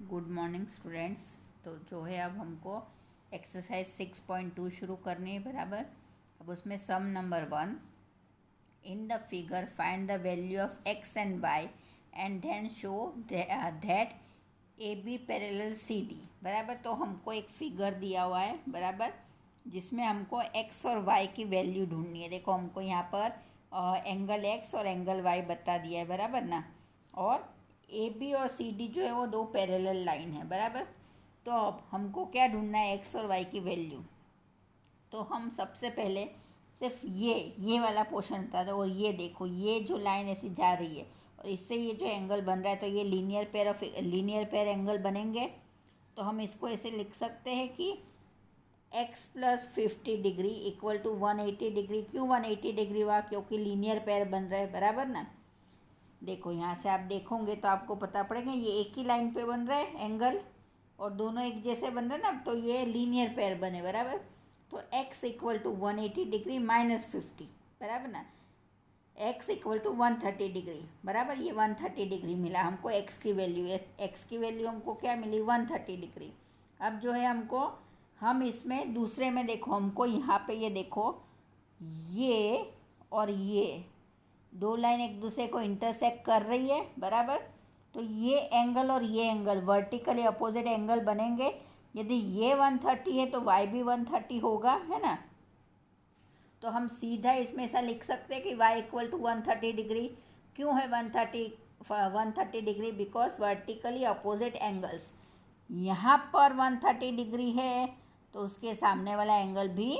Good morning students. तो जो है अब हमको एक्सरसाइज 6.2 शुरू करनी है बराबर। अब उसमें sum number 1, in the figure find the value of X and Y and then show that A B parallel C D बराबर। तो हमको एक फिगर दिया हुआ है बराबर, जिसमें हमको एक्स और वाई की वैल्यू ढूंढनी है। देखो हमको यहाँ पर एंगल एक्स और एंगल वाई बता दिया है बराबर ना, और ए बी और सी डी जो है वो दो पैरेलल लाइन है बराबर। तो अब हमको क्या ढूंढना है, एक्स और वाई की वैल्यू। तो हम सबसे पहले सिर्फ ये वाला पोर्शन बता दो, और ये देखो ये जो लाइन ऐसी जा रही है और इससे ये जो एंगल बन रहा है, तो ये लीनियर पेयर एंगल बनेंगे। तो हम इसको ऐसे लिख सकते हैं कि x plus 50 degree equal to 180 degree. क्यों 180 डिग्री हुआ? क्योंकि लीनियर पेयर बन रहा है बराबर ना। देखो यहाँ से आप देखोगे तो आपको पता पड़ेगा ये एक ही लाइन पे बन रहा है एंगल, और दोनों एक जैसे बन रहे हैं ना, तो ये लीनियर पेयर बने बराबर। तो x equal to 180 degree minus 50 बराबर ना, x इक्वल टू 130 डिग्री बराबर। ये 130 डिग्री मिला हमको x की वैल्यू। x की वैल्यू हमको क्या मिली? 130 डिग्री। अब जो है हमको, हम इसमें दूसरे में देखो, हमको यहाँ पे ये देखो, ये और ये दो लाइन एक दूसरे को इंटरसेक्ट कर रही है बराबर। तो ये एंगल और ये एंगल वर्टिकली अपोजिट एंगल बनेंगे। यदि ये 130 है तो y भी 130 होगा, है ना। तो हम सीधा इसमें ऐसा लिख सकते हैं कि y इक्वल टू 130 डिग्री। क्यों है 130 degree? Because vertically opposite angles, यहाँ पर 130 डिग्री है तो उसके सामने वाला एंगल भी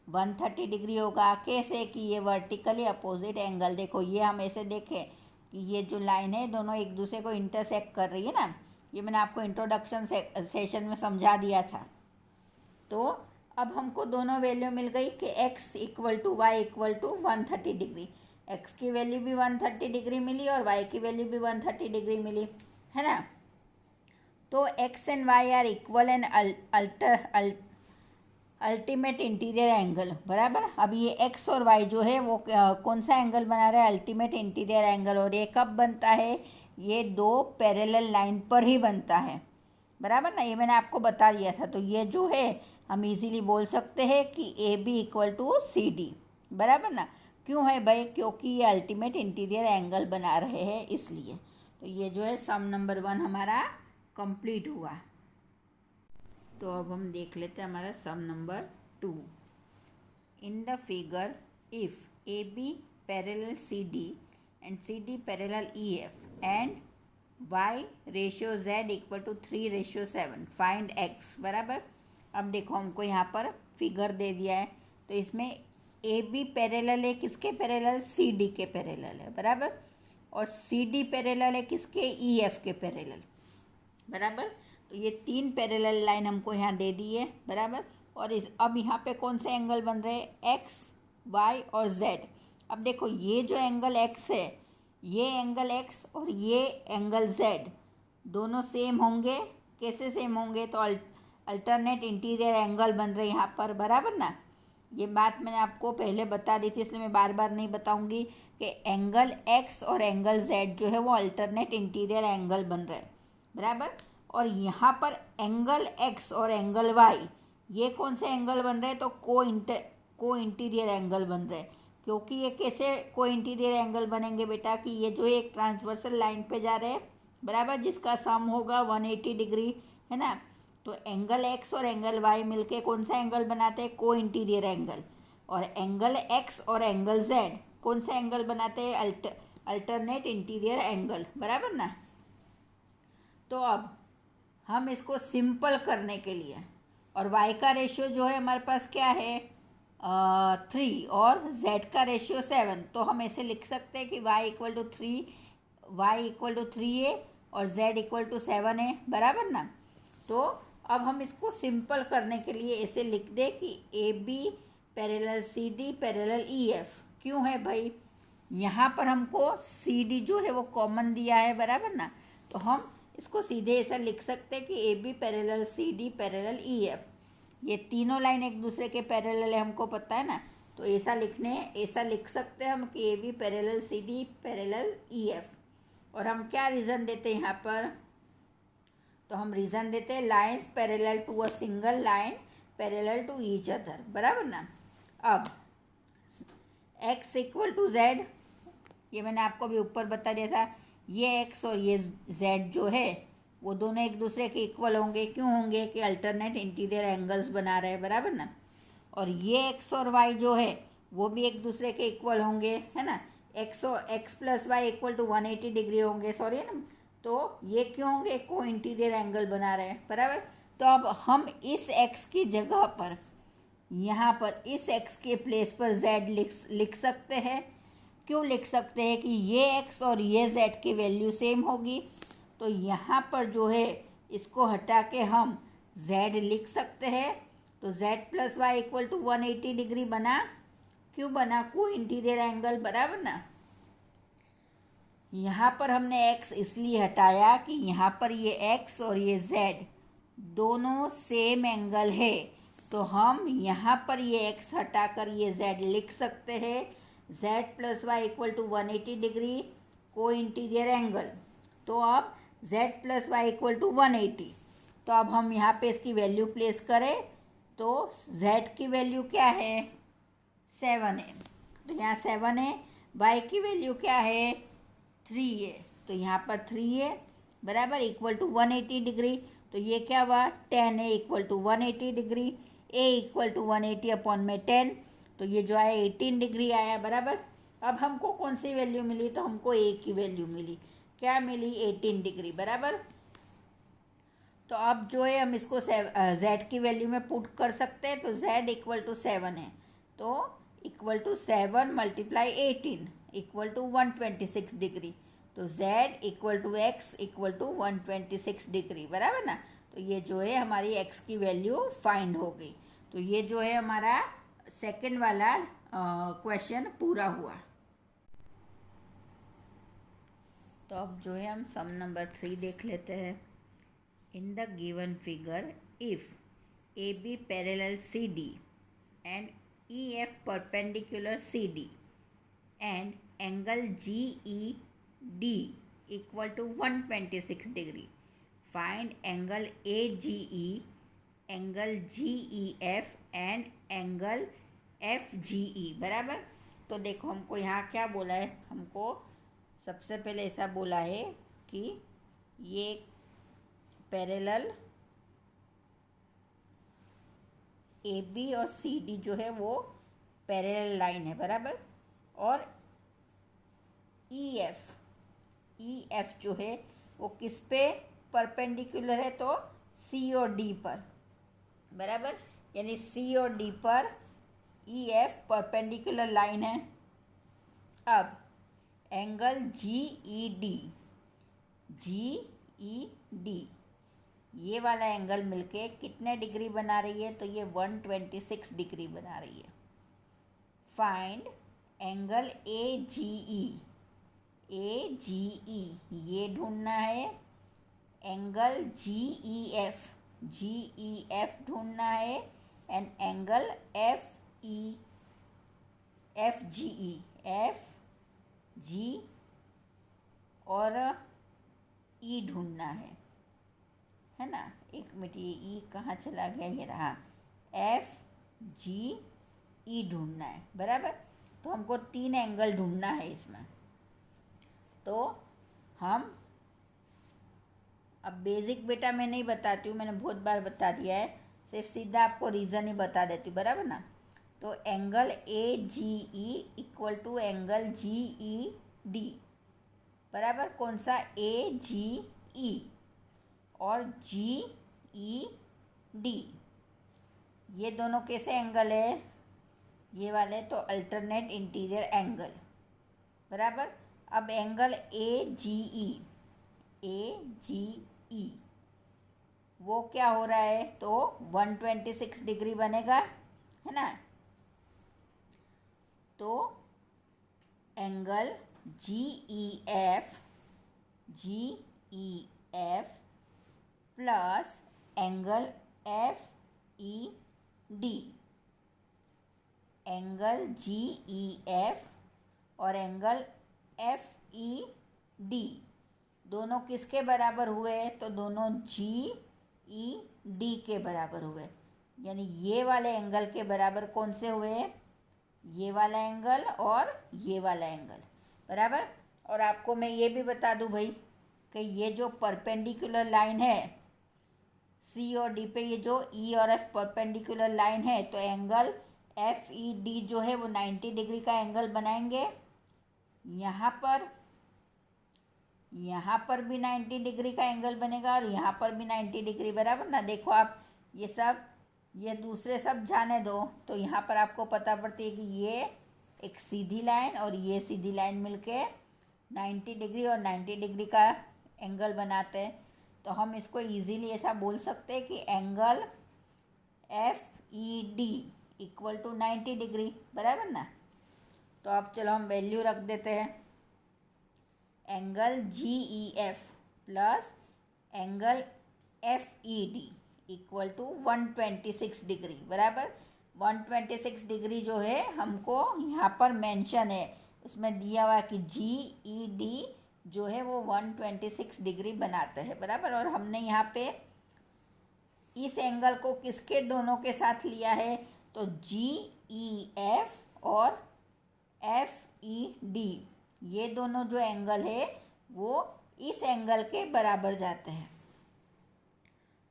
130 डिग्री होगा। कैसे? कि ये वर्टिकली अपोजिट एंगल, देखो ये हम ऐसे देखें कि ये जो लाइन है दोनों एक दूसरे को इंटरसेक्ट कर रही है ना। ये मैंने आपको इंट्रोडक्शन सेशन में समझा दिया था। तो अब हमको दोनों वैल्यू मिल गई कि x equal to y equal to 130 degree. x की वैल्यू भी 130 डिग्री मिली और y की वैल्यू भी 130 डिग्री मिली, है ना। तो x and y are equal and alternate interior angle बराबर। अब ये x और y जो है वो कौन सा एंगल बना रहा है? Ultimate interior angle. और ये कब बनता है? ये दो पैरेलल लाइन पर ही बनता है बराबर ना। ये मैंने आपको बता दिया था। तो ये जो है हम इजीली बोल सकते हैं कि A B equal to C D बराबर ना। क्यों है भाई? क्योंकि ये अल्टीमेट इंटीरियर एंगल बना रहे हैं इसलिए। तो ये जो है सम नंबर 1 हमारा कंप्लीट हुआ। तो अब हम देख लेते हैं हमारा sum number 2। In the figure if A B parallel C D and C D parallel E F and y ratio z equal to 3:7 find x बराबर। अब देखो हमको यहाँ पर फिगर दे दिया है, तो इसमें ए बी पैरेलल है किसके पैरेलल? सी डी के पैरेलल है बराबर। और सी डी पैरेलल है किसके? ई एफ के पैरेलल बराबर। तो ये तीन पैरेलल लाइन हमको यहाँ दे दी है बराबर। और अब यहाँ पे कौन से एंगल बन रहे हैं? एक्स, वाई और जेड। अब देखो ये जो एंगल एक्स है, ये एंगल एक्स और ये एंगल जेड दोनों सेम होंगे। कैसे सेम होंगे? तो अल्टरनेट इंटीरियर एंगल बन रहे हैं यहाँ पर बराबर ना। ये बात मैंने आपको पहले बता दी थी, इसलिए मैं बार बार नहीं बताऊंगी कि एंगल एक्स और एंगल जेड जो है वो अल्टरनेट इंटीरियर एंगल बन रहे हैं बराबर। और यहाँ पर एंगल एक्स और एंगल वाई ये कौन से एंगल बन रहे हैं? तो को इंटीरियर एंगल बन रहे हैं। क्योंकि ये कैसे को इंटीरियर एंगल बनेंगे बेटा? कि ये जो एक ट्रांसवर्सल लाइन पे जा रहे हैं बराबर, जिसका सम होगा 180 डिग्री, है ना। तो एंगल एक्स और एंगल वाई मिलके कौन सा एंगल बनाते हैं? को इंटीरियर एंगल। और एंगल एक्स और एंगल जेड कौन सा एंगल बनाते हैं? अल्टरनेट इंटीरियर एंगल बराबर ना। तो अब हम इसको सिंपल करने के लिए, और y का रेशियो जो है हमारे पास क्या है? 3 और z का रेशियो 7। तो हम ऐसे लिख सकते हैं कि y इक्वल टू 3 है और z इक्वल टू 7 है बराबर ना। तो अब हम इसको सिंपल करने के लिए ऐसे लिख दे कि A B parallel C D parallel E F. क्यों है भाई? यहाँ पर हमको सी डी जो है वो कॉमन दिया है बराबर ना। तो हम इसको सीधे ऐसा लिख सकते हैं कि A B parallel C D parallel E F. ये तीनों लाइन एक दूसरे के पैरेलल है, हमको पता है ना। तो ऐसा लिख सकते हैं हम कि A B parallel C D parallel E F. और हम क्या रीज़न देते हैं यहाँ पर? तो हम रीज़न देते हैं lines parallel to a single line parallel to each other, बराबर ना। अब x इक्वल टू z, ये मैंने आपको अभी ऊपर बता दिया था, ये x और ये z जो है वो दोनों एक दूसरे के इक्वल होंगे। क्यों होंगे? कि अल्टरनेट इंटीरियर एंगल्स बना रहे हैं, बराबर ना। और ये x और y जो है वो भी एक दूसरे के इक्वल होंगे, है ना। x plus y equal to 180 degree होंगे, सॉरी ना। तो ये क्यों होंगे? को इंटीरियर एंगल बना रहे हैं, बराबर। तो अब हम इस x की जगह पर, यहाँ पर इस x के प्लेस पर z लिख सकते हैं। क्यों लिख सकते हैं? कि ये x और ये z की वैल्यू सेम होगी। तो यहाँ पर जो है इसको हटा के हम z लिख सकते हैं। तो z plus y equal to 180 degree बना। क्यों बना? को इंटीरियर एंगल, बराबर ना। यहाँ पर हमने x इसलिए हटाया कि यहाँ पर ये x और ये z दोनों सेम एंगल है। तो हम यहाँ पर ये x हटाकर ये z लिख सकते हैं। z plus y equal to 180 degree को इंटीरियर एंगल। तो अब z plus y equal to 180। तो अब हम यहाँ पे इसकी वैल्यू प्लेस करें तो z की वैल्यू क्या है? 7 है। तो यहाँ 7 है। y की वैल्यू क्या है? 3 है। तो यहाँ पर 3 है, बराबर, इक्वल टू 180 डिग्री। तो ये क्या हुआ? 10 है equal to 180 degree. a equal to 180 upon में 10, तो ये जो आया 18 डिग्री आया, बराबर। अब हमको कौन सी वैल्यू मिली? तो हमको a की वैल्यू मिली। क्या मिली? 18 डिग्री, बराबर। तो अब जो है हम इसको z की वैल्यू में पुट कर सकते हैं। तो z इक्वल टू 7 है। तो equal to 7 multiply 18 equal to 126 degree. तो z equal to x equal to 126 degree, बराबर ना। तो ये जो है हमारी x की वैल्यू फाइंड हो गई। तो ये जो है हमारा सेकंड वाला क्वेश्चन पूरा हुआ। तो अब जो है हम सम नंबर 3 देख लेते हैं। In the given figure, if AB parallel CD and EF perpendicular CD and angle GED equal to 126 degree, find angle AGE, angle GEF and angle FGE, बराबर। तो देखो हमको यहाँ क्या बोला है, हमको सबसे पहले ऐसा बोला है कि ये पैरेलल ए बी और सी डी जो है वो पैरेलल लाइन है, बराबर। और ई एफ जो है वो किस पे परपेंडिकुलर है? तो सी और डी पर, बराबर। यानी सी और डी पर ई एफ परपेंडिकुलर लाइन है। अब एंगल जी ई डी ये वाला एंगल मिलके कितने डिग्री बना रही है? तो ये 126 डिग्री बना रही है। फाइंड एंगल ए जी ई ये ढूंढना है। एंगल जी ई एफ ढूंढना है। एंड एंगल एफ जी और ई ढूंढना है ना। एक मिनट, ये ई कहाँ चला गया? ये रहा। एफ जी ई ढूंढना है, बराबर। तो हमको 3 एंगल ढूंढना है इसमें। तो हम अब बेसिक बेटा मैं नहीं बताती हूँ, मैंने बहुत बार बता दिया है, सिर्फ सीधा आपको रीज़न ही बता देती हूँ, बराबर ना। तो angle A G E equal to angle G E D, बराबर। कौन सा? ए जी ई और जी ई डी, ये दोनों कैसे एंगल है? ये वाले तो अल्टरनेट इंटीरियर एंगल, बराबर। अब एंगल ए जी ई वो क्या हो रहा है? तो 126 डिग्री बनेगा, है ना। तो angle G E F plus angle F E D, angle G E F और एंगल एफ ई डी दोनों किसके बराबर हुए? तो दोनों जी ई डी के बराबर हुए, यानी ये वाले एंगल के बराबर कौन से हुए? ये वाला एंगल और ये वाला एंगल, बराबर। और आपको मैं ये भी बता दूं भाई कि ये जो परपेंडिकुलर लाइन है सी और डी पे, ये जो ई और एफ परपेंडिकुलर लाइन है, तो एंगल एफ ई डी जो है वो 90 डिग्री का एंगल बनाएंगे। यहाँ पर भी 90 डिग्री का एंगल बनेगा और यहाँ पर भी 90 डिग्री, बराबर ना। देखो आप ये दूसरे सब जाने दो, तो यहाँ पर आपको पता पड़ती है कि ये एक सीधी लाइन और ये सीधी लाइन मिलके 90 डिग्री और 90 डिग्री का एंगल बनाते हैं। तो हम इसको इजीली ऐसा बोल सकते हैं कि angle F E D equal to 90 degree, बराबर ना। तो अब चलो हम वैल्यू रख देते हैं। Angle G E F plus angle F E D equal to 126 degree, बराबर। 126 डिग्री जो है हमको यहाँ पर मेंशन है, उसमें दिया हुआ है कि जी ई डी जो है वो 126 डिग्री बनाते हैं, बराबर। और हमने यहाँ पे इस एंगल को किसके दोनों के साथ लिया है? तो जी ई एफ और एफ ई डी, ये दोनों जो एंगल है वो इस एंगल के बराबर जाते हैं।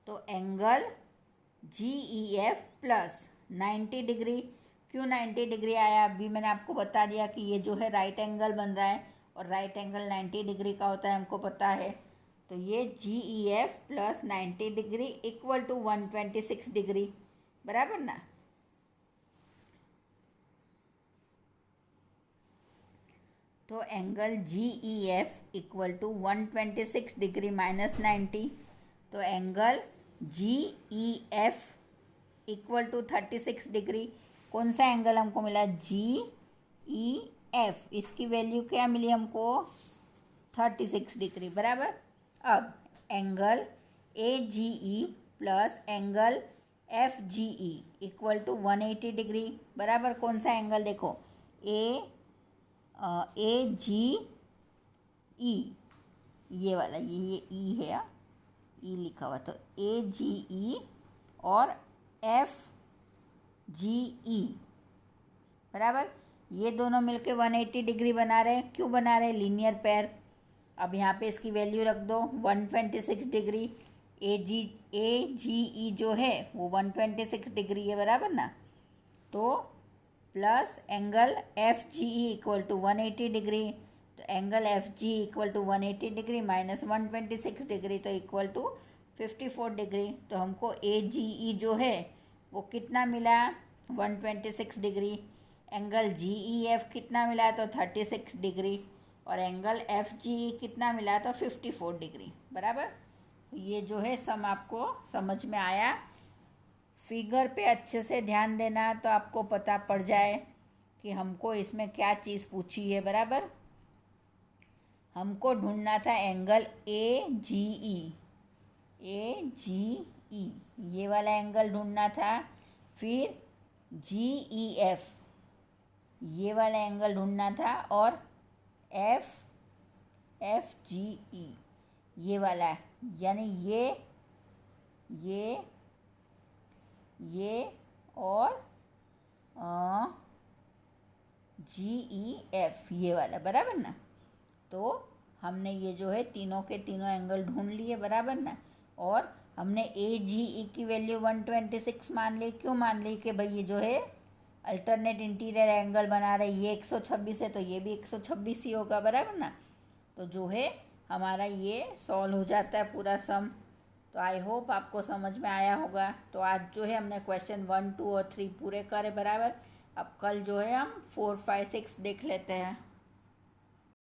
तो angle G E F plus 90 degree, क्यों 90 डिग्री आया? अभी मैंने आपको बता दिया कि ये जो है राइट एंगल बन रहा है और राइट एंगल 90 डिग्री का होता है, हमको पता है। तो ये G E F plus 90 degree equal to 126 degree, बराबर ना। तो angle G E F equal to 126 degree minus 90, तो angle G E F equal to 36 degree. कौन सा एंगल हमको मिला? जी ई एफ, इसकी वैल्यू क्या मिली हमको? 36 डिग्री, बराबर। अब angle A G E plus angle F G E equal to 180 degree, बराबर। कौन सा एंगल? देखो ए जी ई, ये वाला, ये ई है, ई लिखा हुआ, तो ए जी ई और एफ जी ई, बराबर। ये दोनों मिलके 180 डिग्री बना रहे हैं। क्यों बना रहे हैं? Linear pair. अब यहाँ पे इसकी वैल्यू रख दो 126 डिग्री। ए जी ई जो है वो 126 डिग्री है, बराबर ना। तो plus angle F G E equal to 180 degree, तो angle F G equal to 180 degree minus 126 degree, तो इक्वल टू 54 डिग्री। तो हमको ए जी ई जो है वो कितना मिला? 126 degree. Angle G E F कितना मिला? तो 36 डिग्री। और एंगल एफ जी ई कितना मिला? तो 54 डिग्री, बराबर। ये जो है सम आपको समझ में आया। फिगर पे अच्छे से ध्यान देना तो आपको पता पड़ जाए कि हमको इसमें क्या चीज़ पूछी है, बराबर। हमको ढूंढना था एंगल ए जी ई, ये वाला एंगल ढूंढना था। फिर जी ई एफ, ये वाला एंगल ढूंढना था। और एफ जी ई, ये वाला, यानी ये और जी ई एफ, ये वाला, बराबर ना। तो हमने ये जो है तीनों के तीनों एंगल ढूंढ लिए, बराबर ना। और हमने ए जी ई की वैल्यू 126 मान ली। क्यों मान ली? कि भाई ये जो है अल्टरनेट इंटीरियर एंगल बना रहे, ये 126 है तो ये भी 126 ही होगा, बराबर ना। तो जो है हमारा ये सॉल्व हो जाता है पूरा सम। तो आई होप आपको समझ में आया होगा। तो आज जो है हमने क्वेश्चन 1, 2 और 3 पूरे करे, बराबर। अब कल जो है हम 4, 5, 6 देख लेते हैं।